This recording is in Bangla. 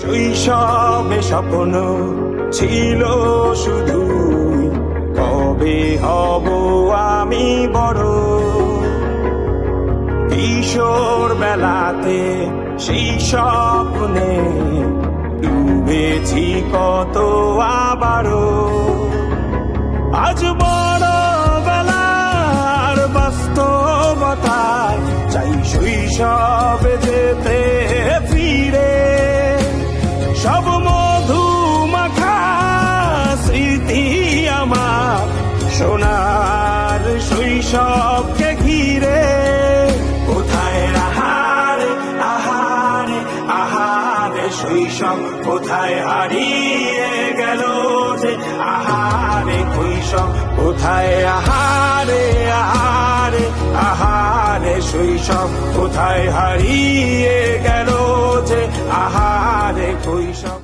শৈশবে স্বপ্ন ছিল শুধু, কবে হব আমি বড়। কিশোর বেলাতে সেই স্বপ্নে ডুবেছি কত আবারও। আজ বড় বেলার বাস্তবতায় চাই শৈশবে যেতে ফিরে। সব মধু মাখা স্মৃতি আমার সোনার শৈশবকে ঘিরে। কোথায় আহারে আহারে আহারে শৈশব, কোথায় হারিয়ে গেল যে আহারে শৈশব। কোথায় আহারে আহারে আহারে শৈশব, কোথায় হারিয়ে গেল যে আহারে শৈশব।